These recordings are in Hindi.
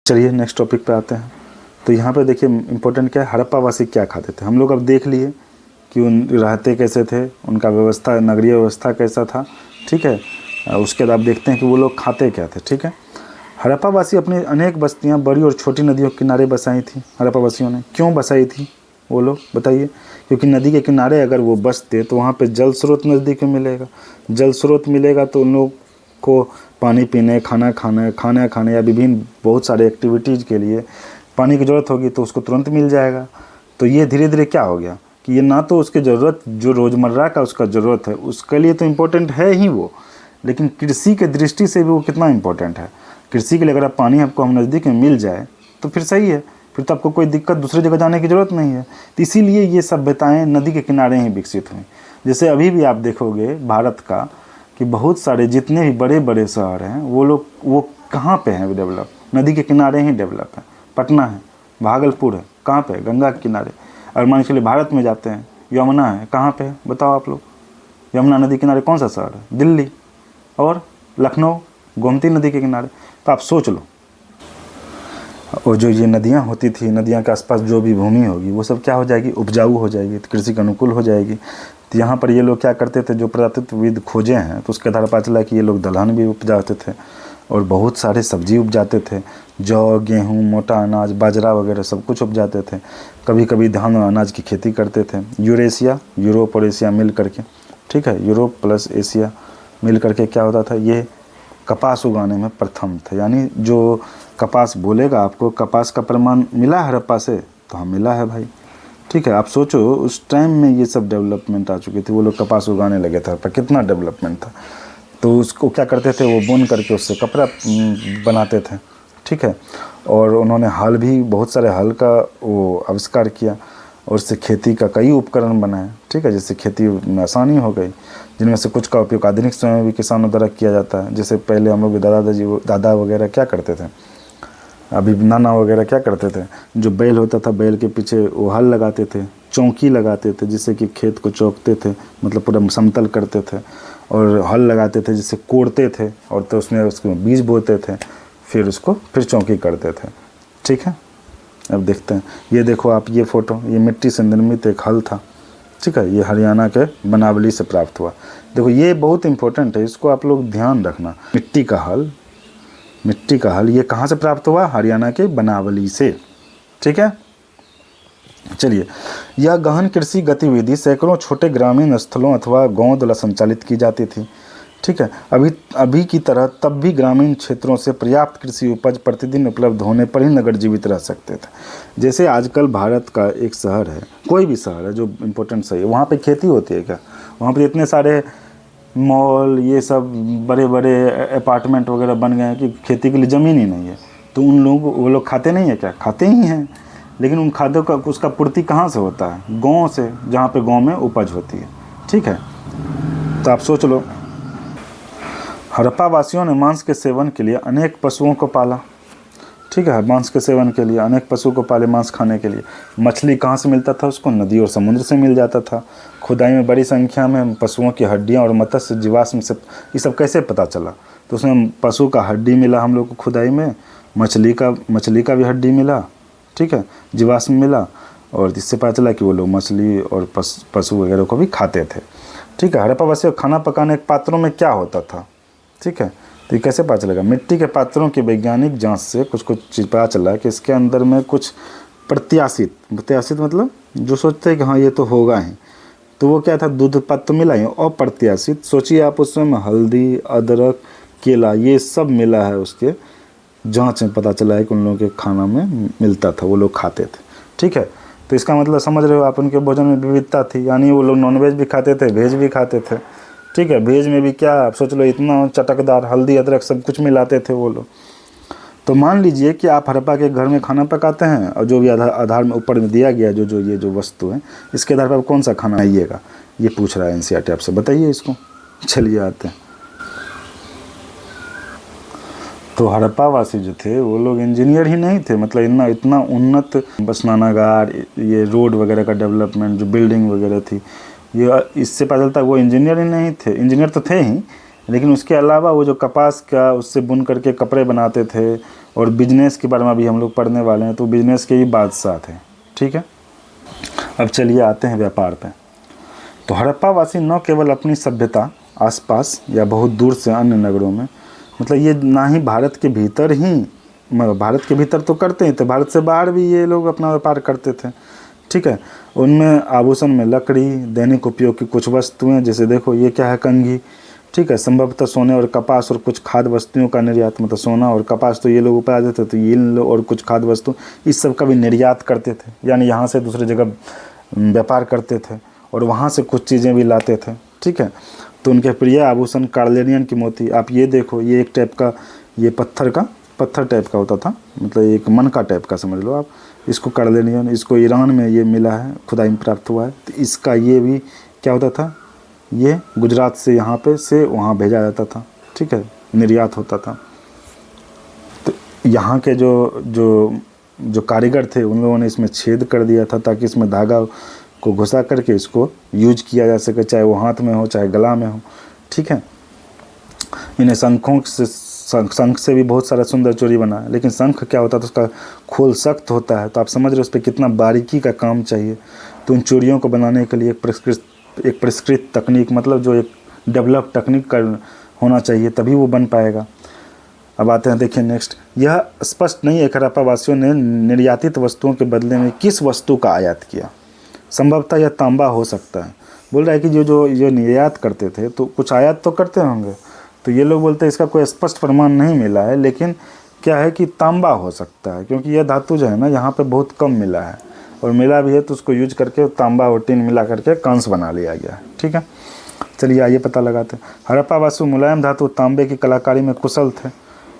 चलिए नेक्स्ट टॉपिक पे आते हैं। तो यहाँ पे देखिए इम्पोर्टेंट क्या है, हड़प्पा वासी क्या खाते थे। हम लोग अब देख लिए कि उन रहते कैसे थे, उनका व्यवस्था, नगरीय व्यवस्था कैसा था, ठीक है। उसके बाद आप देखते हैं कि वो लोग खाते क्या थे, ठीक है। हड़प्पा वासी अपनी अनेक बस्तियाँ बड़ी और छोटी नदियों के किनारे बसाई थी। हड़प्पा वासियों ने क्यों बसाई थी वो लोग, बताइए। क्योंकि नदी के किनारे अगर वो बसते तो वहाँ पे जल स्रोत नज़दीक में मिलेगा, जल स्रोत मिलेगा तो उन लोग को पानी पीने, खाना खाने या विभिन्न बहुत सारे एक्टिविटीज़ के लिए पानी की ज़रूरत होगी तो उसको तुरंत मिल जाएगा। तो ये धीरे धीरे क्या हो गया कि ये ना तो उसकी ज़रूरत जो रोज़मर्रा का उसका ज़रूरत है उसके लिए तो इम्पोर्टेंट है ही वो, लेकिन कृषि के दृष्टि से भी वो कितना इम्पोर्टेंट है। कृषि के लिए अगर आप पानी आपको हम नज़दीक में मिल जाए तो फिर सही है, फिर तो आपको कोई दिक्कत दूसरी जगह जाने की ज़रूरत नहीं है। तो इसीलिए ये सभ्यताएँ नदी के किनारे ही विकसित हुई। जैसे अभी भी आप देखोगे भारत का कि बहुत सारे जितने भी बड़े बड़े शहर हैं वो कहाँ पे हैं डेवलप, नदी के किनारे ही डेवलप है। पटना है, भागलपुर है, कहाँ पे है, गंगा के किनारे। और मान के चलिए भारत में जाते हैं, यमुना है, कहाँ पे है बताओ आप लोग, यमुना नदी किनारे कौन सा शहर है, दिल्ली। और लखनऊ गोमती नदी के किनारे। तो आप सोच लो, और जो ये नदियाँ होती थी, नदियाँ के आसपास जो भी भूमि होगी वो सब क्या हो जाएगी, उपजाऊ हो जाएगी, तो कृषि के अनुकूल हो जाएगी। तो यहाँ पर ये लोग क्या करते थे, जो पुरातत्वविद खोजे हैं तो उसके आधार पर पता चला कि ये लोग दलहन भी उपजाते थे और बहुत सारे सब्जी उपजाते थे, जौ, गेहूँ, मोटा अनाज, बाजरा वगैरह सब कुछ उपजाते थे। कभी कभी धान और अनाज की खेती करते थे। यूरोप और एशिया मिल करके, ठीक है, यूरोप प्लस एशिया मिल करके क्या होता था, ये कपास उगाने में प्रथम थे। यानी जो कपास बोलेगा आपको, कपास का प्रमाण मिला है हड़प्पा से, तो हाँ मिला है भाई, ठीक है। आप सोचो उस टाइम में ये सब डेवलपमेंट आ चुकी थी, वो लोग कपास उगाने लगे थे, पर कितना डेवलपमेंट था। तो उसको क्या करते थे, वो बुन करके उससे कपड़ा बनाते थे, ठीक है। और उन्होंने हल भी, बहुत सारे हल का वो आविष्कार किया और उससे खेती का कई उपकरण बनाए, ठीक है, जिससे खेती में आसानी हो गई, जिनमें से कुछ का उपयोग आधुनिक समय में भी किसानों द्वारा किया जाता है। जैसे पहले हम लोग दादा वगैरह क्या करते थे, अभी नाना वगैरह क्या करते थे, जो बैल होता था बैल के पीछे वो हल लगाते थे, चौकी लगाते थे जिससे कि खेत को चौकते थे, मतलब पूरा समतल करते थे, और हल लगाते थे जिससे कोड़ते थे, और तो उसमें उसको बीज बोते थे, फिर उसको फिर चौकी करते थे, ठीक है। अब देखते हैं, ये देखो आप, ये फ़ोटो, ये मिट्टी से निर्मित एक हल था, ठीक है, ये हरियाणा के बनावली से प्राप्त हुआ। देखो ये बहुत इंपॉर्टेंट है, इसको आप लोग ध्यान रखना। मिट्टी का हल ये कहाँ से प्राप्त हुआ, हरियाणा के बनावली से, ठीक है। चलिए, यह गहन कृषि गतिविधि सैकड़ों छोटे ग्रामीण स्थलों अथवा गांव द्वारा संचालित की जाती थी, ठीक है। अभी की तरह तब भी ग्रामीण क्षेत्रों से पर्याप्त कृषि उपज प्रतिदिन उपलब्ध होने पर ही नगर जीवित रह सकते थे। जैसे आजकल भारत का एक शहर है, कोई भी शहर है जो इम्पोर्टेंट शहर है, वहाँ पे खेती होती है क्या, वहाँ पे इतने सारे मॉल, ये सब बड़े बड़े अपार्टमेंट वगैरह बन गए हैं कि खेती के लिए ज़मीन ही नहीं है। तो वो लोग खाते नहीं है क्या, खाते ही हैं, लेकिन उन खाद्यों का उसका पूर्ति कहाँ से होता है, गांव से, जहाँ पे गांव में उपज होती है, ठीक है। तो आप सोच लो, हड़प्पा वासियों ने मांस के सेवन के लिए अनेक पशुओं को पाला, ठीक है, मांस के सेवन के लिए अनेक पशुओं को पाले, मांस खाने के लिए। मछली कहाँ से मिलता था उसको, नदी और समुद्र से मिल जाता था। खुदाई में बड़ी संख्या में पशुओं की हड्डियाँ और मत्स्य जीवाश्म से ये सब कैसे पता चला, तो उसमें पशु का हड्डी मिला हम लोग को खुदाई में, मछली का भी हड्डी मिला, ठीक है, जीवाश्म मिला, और जिससे पता चला कि वो लोग मछली और पशु वगैरह को भी खाते थे, ठीक है। हड़प्पा वासियों खाना पकाने के पात्रों में क्या होता था, ठीक है। तो ये कैसे पता चलेगा, मिट्टी के पात्रों की वैज्ञानिक जांच से कुछ चीज़ पता चला कि इसके अंदर में कुछ प्रत्याशित मतलब जो सोचते हैं कि हाँ ये तो होगा ही, तो वो क्या था, दूध पत्त मिला ही। और प्रत्याशित सोचिए आप, उसमें हल्दी, अदरक, केला, ये सब मिला है। उसके जांच में पता चला है कि उन लोगों के खाना में मिलता था, वो लोग खाते थे, ठीक है। तो इसका मतलब समझ रहे हो आप, उनके भोजन में विविधता थी, यानी वो लोग नॉनवेज भी खाते थे, वेज भी खाते थे, ठीक है। वेज में भी क्या, आप सोच लो, इतना चटकदार हल्दी अदरक सब कुछ मिलाते थे वो लोग। तो मान लीजिए कि आप हड़प्पा के घर में खाना पकाते हैं, और जो भी आधार में ऊपर में दिया गया ये जो वस्तु है, इसके आधार पर कौन सा खाना आइएगा, ये पूछ रहा है एनसीईआरटी आपसे, बताइए इसको। चलिए आते हैं। तो हड़प्पा वासी जो थे वो लोग इंजीनियर ही नहीं थे, मतलब इतना उन्नत स्नानागार, ये रोड वगैरह का डेवलपमेंट, जो बिल्डिंग वगैरह थी, ये इससे पता चलता है वो इंजीनियर ही नहीं थे। इंजीनियर तो थे ही, लेकिन उसके अलावा वो जो कपास का उससे बुन करके कपड़े बनाते थे, और बिजनेस के बारे में अभी हम लोग पढ़ने वाले हैं, तो बिजनेस के ही बादशाह थे। ठीक है, अब चलिए आते हैं व्यापार पे। तो हड़प्पावासी न केवल अपनी सभ्यता आसपास या बहुत दूर से अन्य नगरों में, मतलब ये ना ही भारत के भीतर ही, भारत के भीतर तो करते ही थे, भारत से बाहर भी ये लोग अपना व्यापार करते थे। ठीक है, उनमें आभूषण में लकड़ी, दैनिक उपयोग की कुछ वस्तुएं, जैसे देखो ये क्या है, कंघी। ठीक है, संभवतः सोने और कपास और कुछ खाद्य वस्तुओं का निर्यात, मतलब सोना और कपास तो ये लोग उपजा देते थे, तो ये और कुछ खाद्य वस्तु इस सब का भी निर्यात करते थे, यानी यहाँ से दूसरी जगह व्यापार करते थे और वहाँ से कुछ चीज़ें भी लाते थे। ठीक है, तो उनके प्रिय आभूषण कार्लेनियन की मोती, आप ये देखो, ये एक टाइप का, ये पत्थर टाइप का होता था, मतलब एक मन का टाइप का समझ लो आप इसको, कार्लेनियन। इसको ईरान में ये मिला है, खुदाई में प्राप्त हुआ है। तो इसका ये भी क्या होता था, ये गुजरात से यहाँ पे से वहाँ भेजा जाता था। ठीक है, निर्यात होता था। तो यहाँ के जो कारीगर थे उन लोगों ने इसमें छेद कर दिया था ताकि इसमें धागा को घुसा करके इसको यूज किया जा सके, चाहे वो हाथ में हो चाहे गला में हो। ठीक है, इन्हें शंख से भी बहुत सारा सुंदर चूड़ी बना है, लेकिन शंख क्या होता है, तो उसका खोल सख्त होता है, तो आप समझ रहे हो उस पर कितना बारीकी का काम चाहिए। तो उन चूड़ियों को बनाने के लिए एक परिष्कृत तकनीक, मतलब जो एक डेवलप टेक्निक का होना चाहिए, तभी वो बन पाएगा। अब आते हैं, देखिए नेक्स्ट, यह स्पष्ट नहीं है कि हड़प्पावासियों ने निर्यातित वस्तुओं के बदले में किस वस्तु का आयात किया। संभवतः यह तांबा हो सकता है। बोल रहा है कि जो निर्यात करते थे तो कुछ आयात तो करते होंगे, तो ये लोग बोलते हैं इसका कोई स्पष्ट प्रमाण नहीं मिला है, लेकिन क्या है कि तांबा हो सकता है, क्योंकि यह धातु जो है ना यहाँ पे बहुत कम मिला है, और मिला भी है तो उसको यूज करके तांबा और टीन मिला करके कांस बना लिया गया है। ठीक है, चलिए आइए पता लगाते हैं। हड़प्पावासी मुलायम धातु तांबे की कलाकारी में कुशल थे।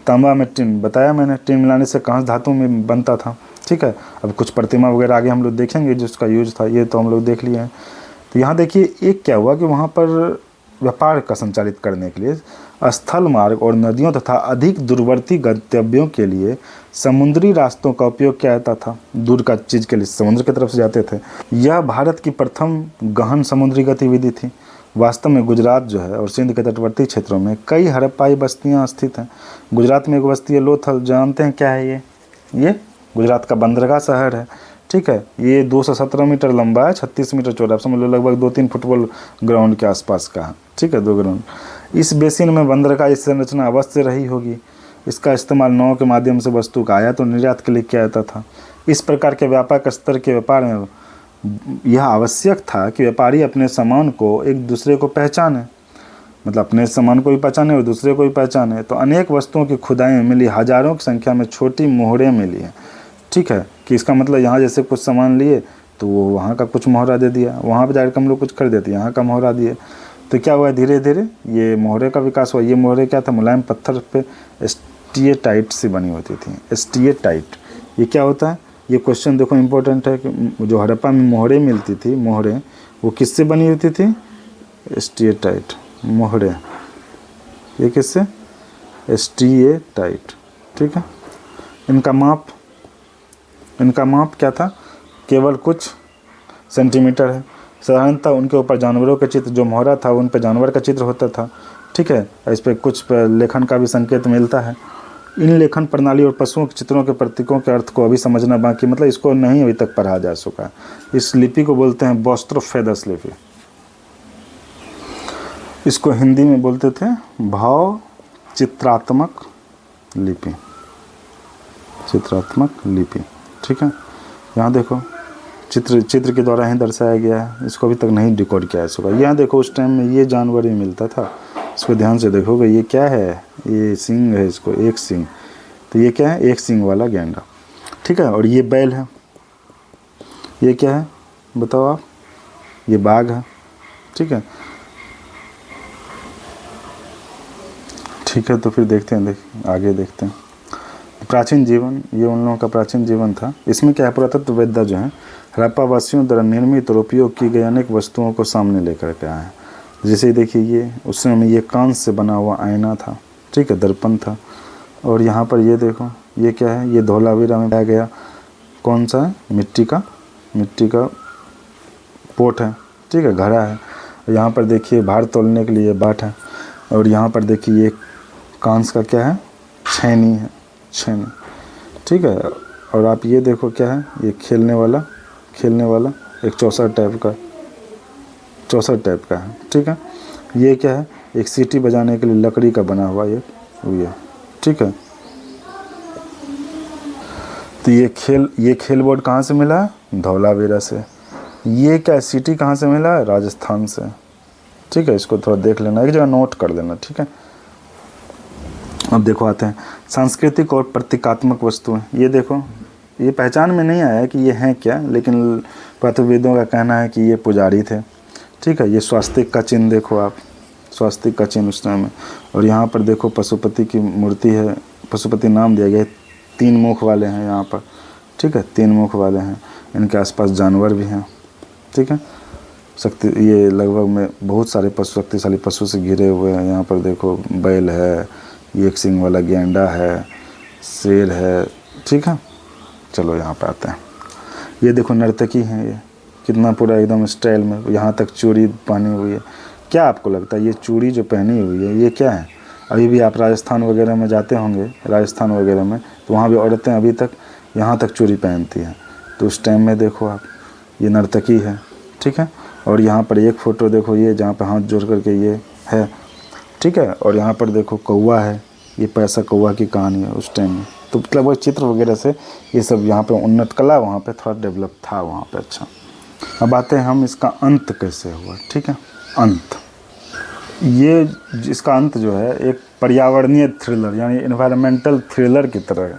तांबा में टीन, बताया मैंने, टीन मिलाने से कांस धातु में बनता था। ठीक है, अब कुछ प्रतिमा वगैरह आगे हम लोग देखेंगे जिसका यूज था, ये तो हम लोग देख लिए हैं। तो यहाँ देखिए एक क्या हुआ कि वहाँ पर व्यापार का संचालित करने के लिए स्थल मार्ग और नदियों तथा अधिक दूरवर्ती गंतव्यों के लिए समुद्री रास्तों का उपयोग किया जाता था। दूर का चीज़ के लिए समुद्र की तरफ से जाते थे। यह भारत की प्रथम गहन समुद्री गतिविधि थी। वास्तव में गुजरात जो है और सिंध के तटवर्ती क्षेत्रों में कई हड़प्पाई बस्तियां स्थित हैं। गुजरात में एक बस्ती है लोथल, जानते हैं क्या है ये गुजरात का बंदरगाह शहर है। ठीक है, ये 217 मीटर लंबा है, 36 मीटर चौड़ा, समझ लो लगभग 2-3 फुटबॉल ग्राउंड के आसपास का है। ठीक है, 2 ग्राउंड। इस बेसिन में बंदरगाह की संरचना अवश्य रही होगी। इसका इस्तेमाल नाव के माध्यम से वस्तु का आयात और निर्यात के लिए किया जाता था। इस प्रकार के व्यापक स्तर के व्यापार में यह आवश्यक था कि व्यापारी अपने सामान को एक दूसरे को पहचाने, मतलब अपने सामान को भी पहचाने और दूसरे को भी पहचाने। तो अनेक वस्तुओं की खुदाई मिली, हजारों की संख्या में छोटी मोहरें मिली हैं। ठीक है, कि इसका मतलब यहाँ जैसे कुछ सामान लिए तो वो वहाँ का कुछ मोहरा दे दिया, वहाँ पर जाकर हम लोग कुछ कर देते, यहाँ का मोहरा दिए। तो क्या हुआ, धीरे धीरे ये मोहरे का विकास हुआ। ये मोहरे क्या था, मुलायम पत्थर पे स्टिएटाइट से बनी होती थी। स्टिएटाइट ये क्या होता है, ये क्वेश्चन देखो इम्पोर्टेंट है कि जो हड़प्पा में मोहरे मिलती थी, मोहरे वो किससे बनी होती थी, स्टिएटाइट मोहरे, ये किससे, स्टिएटाइट। ठीक है, इनका माप क्या था, केवल कुछ सेंटीमीटर है। साधारणतः उनके ऊपर जानवरों के चित्र, जो मोहरा था उन पर जानवर का चित्र होता था। ठीक है, इस पर कुछ लेखन का भी संकेत मिलता है। इन लेखन प्रणाली और पशुओं के चित्रों के प्रतीकों के अर्थ को अभी समझना बाकी, मतलब इसको नहीं अभी तक पढ़ा जा सका। इस लिपि को बोलते हैं बोस्ट्रोफेदस लिपि। इसको हिंदी में बोलते थे भाव चित्रात्मक लिपि, चित्रात्मक लिपि। ठीक है, यहाँ देखो चित्र के द्वारा ही दर्शाया गया है, इसको अभी तक नहीं डिकोड किया जा सका। यहाँ देखो उस टाइम में ये जानवर ही मिलता था, इसको ध्यान से देखोगे, ये क्या है, ये सींग है, इसको एक सींग, तो ये क्या है, एक सींग वाला गेंडा। ठीक है, और ये बैल है, ये क्या है बताओ आप, ये बाघ है। ठीक है, ठीक है, तो फिर देखते हैं, आगे देखते हैं। प्राचीन जीवन, ये उन लोगों का प्राचीन जीवन था। इसमें क्या है, पुरातत्ववेत्ता जो है हड़प्पावासियों द्वारा निर्मित और उपयोग की गई अनेक वस्तुओं को सामने लेकर के आए हैं। जैसे देखिए ये उस समय में ये कांच से बना हुआ आईना था। ठीक है, दर्पण था। और यहाँ पर ये देखो, ये क्या है, ये धोलावीरा में पाया गया कौन सा है, मिट्टी का पोट है। ठीक है, घड़ा है। यहाँ पर देखिए भार तोलने के लिए बाट है। और यहाँ पर देखिए ये कांच का क्या है, छेनी है, छेनी। ठीक है। और आप ये देखो क्या है, ये खेलने वाला एक चौसर टाइप का है, ठीक है। ये क्या है, एक सीटी बजाने के लिए लकड़ी का बना हुआ ये, ठीक है। तो ये खेल बोर्ड कहाँ से मिला है, धौलावीरा से। ये क्या सीटी कहाँ से मिला है, राजस्थान से, ठीक है। इसको थोड़ा देख लेना, एक जगह नोट कर देना, ठीक है। अब देखो आते हैं सांस्कृतिक और प्रतीकात्मक वस्तुएं। ये देखो, ये पहचान में नहीं आया कि ये हैं क्या, लेकिन पुरातत्वविदों का कहना है कि ये पुजारी थे, ठीक है। ये स्वास्तिक का चिन्ह देखो आप, स्वास्तिक का चिन्ह उस टाइम में। और यहाँ पर देखो पशुपति की मूर्ति है, पशुपति नाम दिया गया है, 3 मुख वाले हैं यहाँ पर, ठीक है, 3 मुख वाले हैं। इनके आसपास जानवर भी हैं, ठीक है। ये लगभग में बहुत सारे पशु, शक्तिशाली पशु से घिरे हुए हैं। यहाँ पर देखो बैल है, ये एक सिंग वाला गेंडा है, शेर है, ठीक है। चलो यहाँ पर आते हैं। ये देखो नर्तकी हैं, ये कितना पूरा एकदम स्टाइल में, यहाँ तक चूड़ी पहनी हुई है। क्या आपको लगता है ये चूड़ी जो पहनी हुई है ये क्या है? अभी भी आप राजस्थान वगैरह में जाते होंगे, राजस्थान वगैरह में, तो वहाँ भी औरतें अभी तक यहाँ तक चूड़ी पहनती हैं। तो उस टाइम में देखो आप, ये नर्तकी है, ठीक है। और यहाँ पर एक फ़ोटो देखो, ये जहाँ पर हाथ जोड़ करके ये है, ठीक है। और यहाँ पर देखो कौवा है, ये पैसा कौवा की कहानी है उस टाइम में। तो मतलब वो चित्र वगैरह से ये सब यहाँ पे उन्नत कला वहाँ पे थोड़ा डेवलप था वहाँ पे। अच्छा, अब आते हैं हम इसका अंत कैसे हुआ, ठीक है। अंत, ये इसका अंत जो है एक पर्यावरणीय थ्रिलर यानी एनवायरमेंटल थ्रिलर की तरह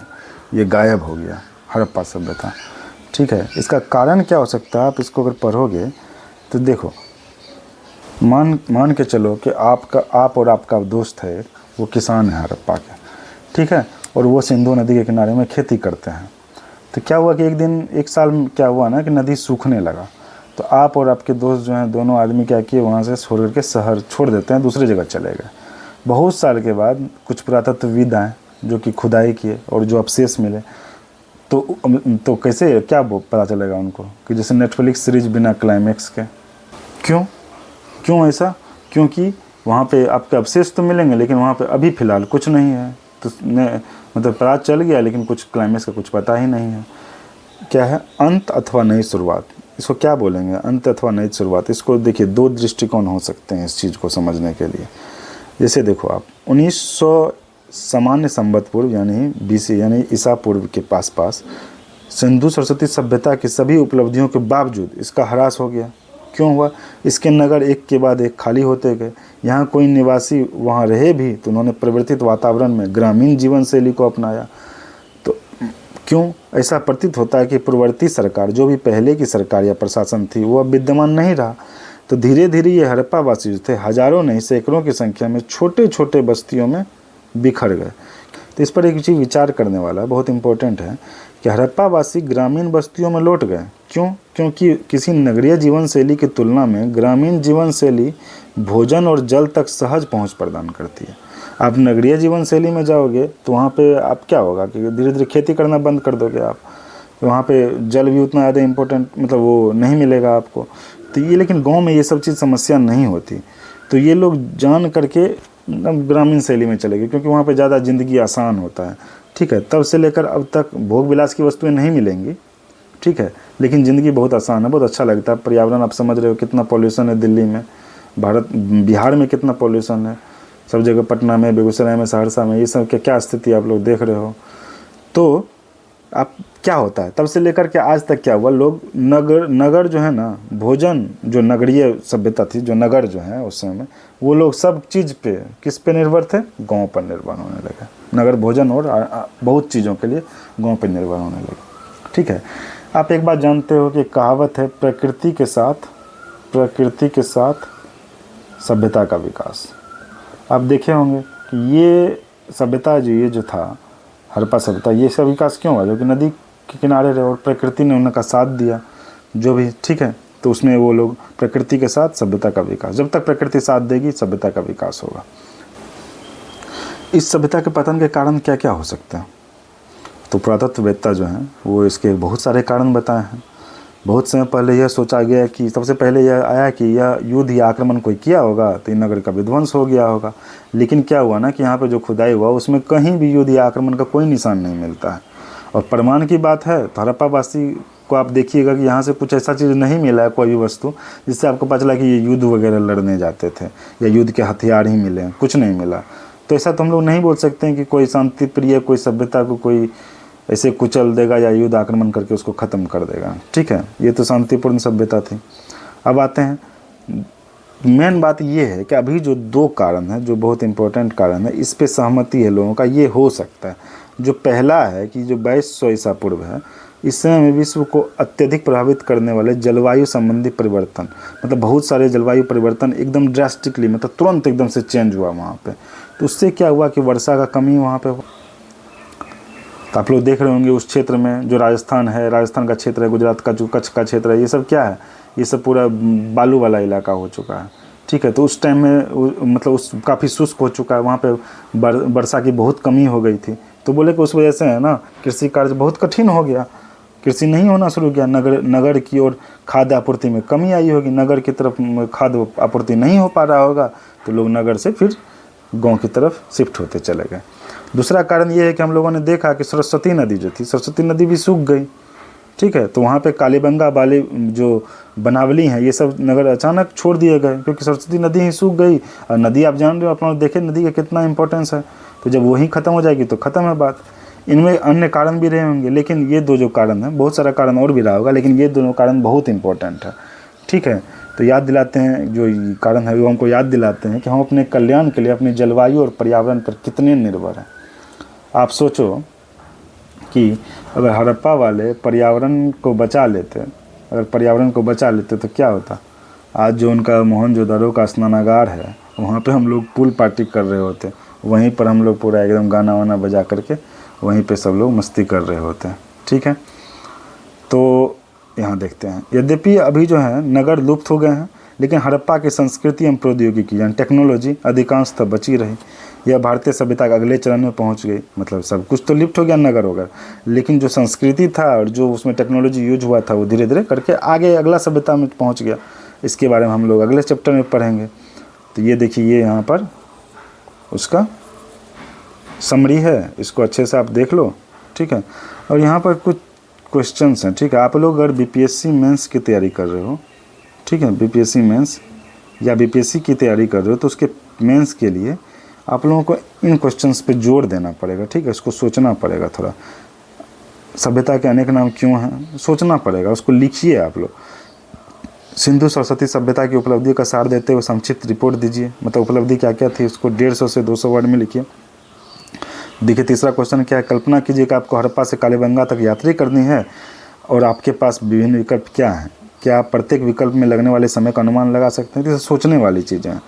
ये गायब हो गया, हड़प्पा सभ्यता, ठीक है। इसका कारण क्या हो सकता है, आप इसको अगर पढ़ोगे तो देखो, मान के चलो कि आप और आपका दोस्त है, वो किसान है हड़प्पा के, ठीक है। और वो सिंधु नदी के किनारे में खेती करते हैं। तो क्या हुआ कि एक साल में क्या हुआ ना कि नदी सूखने लगा। तो आप और आपके दोस्त जो हैं, दोनों आदमी क्या किए, वहाँ से छोड़ करके शहर छोड़ देते हैं, दूसरी जगह चले गए। बहुत साल के बाद कुछ पुरातत्वविद आए जो कि खुदाई किए और जो अवशेष मिले, तो कैसे क्या पता चलेगा उनको कि जैसे नेटफ्लिक्स सीरीज बिना क्लाइमैक्स के। क्यों ऐसा? क्योंकि वहाँ पे आपके अवशेष तो मिलेंगे, लेकिन वहाँ पे अभी फ़िलहाल कुछ नहीं है। तो मतलब पता चल गया, लेकिन कुछ क्लाइमैक्स का कुछ पता ही नहीं है। क्या है, अंत अथवा नई शुरुआत, इसको क्या बोलेंगे, अंत अथवा नई शुरुआत। इसको देखिए, 2 दृष्टिकोण हो सकते हैं इस चीज़ को समझने के लिए। जैसे देखो आप 1900 सामान्य संवत पूर्व यानी BC यानी ईसा पूर्व के पास सिंधु सरस्वती सभ्यता की सभी उपलब्धियों के बावजूद इसका ह्रास हो गया। क्यों हुआ? इसके नगर एक के बाद एक खाली होते गए। यहाँ कोई निवासी वहाँ रहे भी तो उन्होंने परिवर्तित वातावरण में ग्रामीण जीवन शैली को अपनाया। तो क्यों ऐसा प्रतीत होता है कि पूर्ववर्ती सरकार, जो भी पहले की सरकार या प्रशासन थी, वो अब विद्यमान नहीं रहा। तो धीरे धीरे ये हड़प्पा वासी जो थे, हजारों नहीं सैकड़ों की संख्या में छोटे छोटे बस्तियों में बिखर गए। तो इस पर एक चीज़ विचार करने वाला बहुत इम्पोर्टेंट है कि हड़प्पा वासी ग्रामीण बस्तियों में लौट गए। क्यों? क्योंकि किसी नगरीय जीवन शैली की तुलना में ग्रामीण जीवन शैली भोजन और जल तक सहज पहुंच प्रदान करती है। आप नगरीय जीवन शैली में जाओगे तो वहाँ पे आप क्या होगा कि धीरे धीरे खेती करना बंद कर दोगे आप, तो वहाँ पे जल भी उतना ज़्यादा इम्पोर्टेंट मतलब वो नहीं मिलेगा आपको। तो ये, लेकिन गांव में ये सब चीज़ समस्या नहीं होती। तो ये लोग जान करके ग्रामीण शैली में चले गए, क्योंकि वहाँ पे ज़्यादा ज़िंदगी आसान होता है, ठीक है। तब से लेकर अब तक भोग विलास की वस्तुएं नहीं मिलेंगी, ठीक है, लेकिन ज़िंदगी बहुत आसान है, बहुत अच्छा लगता है। पर्यावरण आप समझ रहे हो, कितना पॉल्यूशन है दिल्ली में, बिहार में कितना पॉल्यूशन है, सब जगह, पटना में, बेगूसराय में, सहरसा में, ये सब क्या स्थिति आप लोग देख रहे हो। तो आप क्या होता है तब से लेकर के आज तक क्या हुआ, लोग नगर जो है ना, भोजन जो नगरीय सभ्यता थी, जो नगर जो है उस समय में, वो लोग सब चीज़ पे किस पे निर्भर थे, गांव पर निर्भर होने लगे। नगर भोजन और बहुत चीज़ों के लिए गांव पर निर्भर होने लगे, ठीक है। आप एक बात जानते हो कि कहावत है, प्रकृति के साथ सभ्यता का विकास। आप देखे होंगे कि ये सभ्यता ये जो था हड़प्पा सभ्यता, ये सब विकास क्यों हुआ? जो कि नदी के किनारे रहे और प्रकृति ने उनका साथ दिया जो भी, ठीक है। तो उसमें वो लोग प्रकृति के साथ सभ्यता का विकास, जब तक प्रकृति साथ देगी सभ्यता का विकास होगा। इस सभ्यता के पतन के कारण क्या क्या हो सकते हैं? तो पुरातत्ववेत्ता जो हैं वो इसके बहुत सारे कारण बताए हैं। बहुत समय पहले यह सोचा गया कि सबसे पहले यह आया कि यह युद्ध या आक्रमण कोई किया होगा तो इन नगर का विध्वंस हो गया होगा। लेकिन क्या हुआ ना कि यहाँ पे जो खुदाई हुआ उसमें कहीं भी युद्ध या आक्रमण का कोई निशान नहीं मिलता है। और प्रमाण की बात है तो हड़प्पा वासी को आप देखिएगा कि यहाँ से कुछ ऐसा चीज़ नहीं मिला है, कोई भी वस्तु जिससे आपको पता चला कि ये युद्ध वगैरह लड़ने जाते थे या युद्ध के हथियार ही मिले हैं, कुछ नहीं मिला। तो ऐसा तो हम लोग नहीं बोल सकते हैं कि कोई शांति प्रिय कोई सभ्यता को कोई ऐसे कुचल देगा या युद्ध आक्रमण करके उसको ख़त्म कर देगा। ठीक है, ये तो शांतिपूर्ण सभ्यता थी। अब आते हैं, मेन बात ये है कि अभी जो 2 कारण है, जो बहुत इंपॉर्टेंट कारण है, इस पे सहमति है लोगों का, ये हो सकता है। जो पहला है कि जो 2200 ईसा पूर्व है, इस समय में विश्व को अत्यधिक प्रभावित करने वाले जलवायु संबंधी परिवर्तन, मतलब बहुत सारे जलवायु परिवर्तन एकदम ड्रास्टिकली, मतलब तुरंत एकदम से चेंज हुआ वहाँ पे। तो उससे क्या हुआ कि वर्षा का कमी वहाँ पे हुआ। तो आप लोग देख रहे होंगे उस क्षेत्र में जो राजस्थान है, राजस्थान का क्षेत्र है, गुजरात का जो कच्छ का क्षेत्र है, ये सब क्या है, ये सब पूरा बालू वाला इलाका हो चुका है। ठीक है, तो उस टाइम में मतलब उस काफ़ी शुष्क हो चुका है, वहाँ पे वर्षा की बहुत कमी हो गई थी। तो बोले कि उस वजह से है ना कृषि कार्य बहुत कठिन हो गया, कृषि नहीं होना शुरू किया, नगर की ओर खाद्य आपूर्ति में कमी आई होगी, नगर की तरफ खाद्य आपूर्ति नहीं हो पा रहा होगा, तो लोग नगर से फिर गांव की तरफ शिफ्ट होते चले गए। दूसरा कारण ये है कि हम लोगों ने देखा कि सरस्वती नदी जो थी, सरस्वती नदी भी सूख गई। ठीक है, तो वहाँ पे कालीबंगा वाले जो बनावली हैं, ये सब नगर अचानक छोड़ दिए गए क्योंकि सरस्वती नदी ही सूख गई। और नदी आप जान रहे हो, अपना देखें नदी का कितना इंपॉर्टेंस है, तो जब वही ख़त्म हो जाएगी तो ख़त्म है बात। इनमें अन्य कारण भी रहे होंगे, लेकिन ये 2 जो कारण हैं, बहुत सारा कारण और भी रहा होगा, लेकिन ये दोनों कारण बहुत इंपॉर्टेंट है। ठीक है, तो याद दिलाते हैं, जो कारण है वो हमको याद दिलाते हैं कि हम अपने कल्याण के लिए अपनी जलवायु और पर्यावरण पर कितने निर्भर हैं। आप सोचो कि अगर हड़प्पा वाले पर्यावरण को बचा लेते, अगर पर्यावरण को बचा लेते तो क्या होता। आज जो उनका मोहनजोदड़ो का स्नानागार है, वहाँ पे हम लोग पूल पार्टी कर रहे होते, वहीं पर हम लोग पूरा एकदम गाना वाना बजा करके वहीं पे सब लोग मस्ती कर रहे होते हैं। ठीक है, तो यहाँ देखते हैं, यद्यपि अभी जो है नगर लुप्त हो गए हैं, लेकिन हड़प्पा की संस्कृति एवं प्रौद्योगिकी यानी टेक्नोलॉजी अधिकांशतः बची रही। यह भारतीय सभ्यता के अगले चरण में पहुंच गई, मतलब सब कुछ तो लिफ्ट हो गया नगर वगैरह, लेकिन जो संस्कृति था और जो उसमें टेक्नोलॉजी यूज हुआ था वो धीरे धीरे करके आगे अगला सभ्यता में पहुंच गया। इसके बारे में हम लोग अगले चैप्टर में पढ़ेंगे। तो ये देखिए, ये यहाँ पर उसका समरी है, इसको अच्छे से आप देख लो। ठीक है, और यहाँ पर कुछ क्वेश्चंस हैं। ठीक है, आप लोग अगर बीपीएससी मेंस की तैयारी कर रहे हो, ठीक है, बीपीएससी मेंस या बीपीएससी की तैयारी कर रहे हो, तो उसके मेंस के लिए आप लोगों को इन क्वेश्चंस पे जोर देना पड़ेगा। ठीक है, इसको सोचना पड़ेगा थोड़ा, सभ्यता के अनेक नाम क्यों हैं, सोचना पड़ेगा, उसको लिखिए आप लोग। सिंधु सरस्वती सभ्यता की उपलब्धि का सार देते हुए संक्षिप्त रिपोर्ट दीजिए, मतलब उपलब्धि क्या क्या थी उसको 150 से 200 वर्ड में लिखिए। देखिए, तीसरा क्वेश्चन क्या है, कल्पना कीजिए कि आपको हड़प्पा से कालीबंगा तक यात्रा करनी है और आपके पास विभिन्न विकल्प क्या हैं, क्या आप प्रत्येक विकल्प में लगने वाले समय का अनुमान लगा सकते हैं। तो सोचने वाली चीज़ें हैं।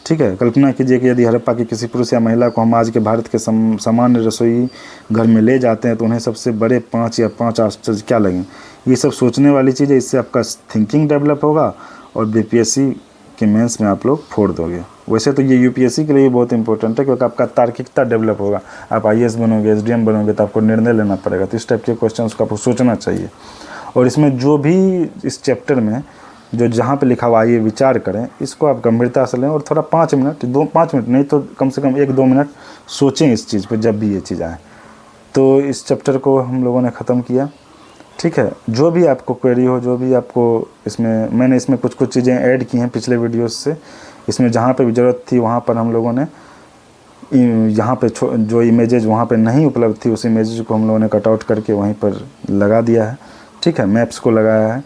ठीक है, कल्पना कीजिए कि यदि हड़प्पा के किसी पुरुष या महिला को हम आज के भारत के सामान्य रसोई घर में ले जाते हैं तो उन्हें सबसे बड़े 5 आश्चर्य क्या लगें। ये सब सोचने वाली चीज़ है, इससे आपका थिंकिंग डेवलप होगा और बीपीएससी के मेंस में आप लोग फोड़ दोगे। वैसे तो ये यूपीएससी के लिए बहुत इंपॉर्टेंट है क्योंकि आपका तार्किकता डेवलप होगा, आप आईएएस बनोगे, एसडीएम बनोगे तो आपको निर्णय लेना पड़ेगा। तो इस टाइप के क्वेश्चन को आपको सोचना चाहिए। और इसमें जो भी इस चैप्टर में जो जहाँ पे लिखा हुआ है ये विचार करें, इसको आप गंभीरता से लें और थोड़ा 5 मिनट नहीं तो कम से कम 1-2 मिनट सोचें इस चीज़ पे जब भी ये चीज़ आए। तो इस चैप्टर को हम लोगों ने ख़त्म किया। ठीक है, जो भी आपको क्वेरी हो, जो भी आपको इसमें, मैंने इसमें कुछ चीज़ें ऐड की हैं पिछले वीडियोस से, इसमें जहाँ पे भी ज़रूरत थी वहाँ पर हम लोगों ने, यहाँ पे जो इमेजेज वहाँ पे नहीं उपलब्ध थी उस इमेजेज को हम लोगों ने कटआउट करके वहीं पर लगा दिया है। ठीक है, मैप्स को लगाया है।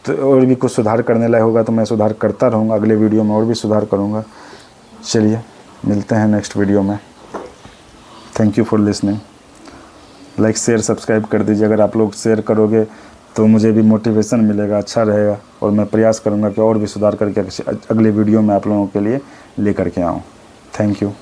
तो और भी कुछ सुधार करने लायक होगा तो मैं सुधार करता रहूँगा, अगले वीडियो में और भी सुधार करूँगा। चलिए मिलते हैं नेक्स्ट वीडियो में। Thank you for listening. Like share subscribe कर दीजिए। अगर आप लोग शेयर करोगे तो मुझे भी मोटिवेशन मिलेगा, अच्छा रहेगा और मैं प्रयास करूँगा कि और भी सुधार करके अगले वीडियो में आप लोगों के लिए लेकर के आऊँ। Thank you.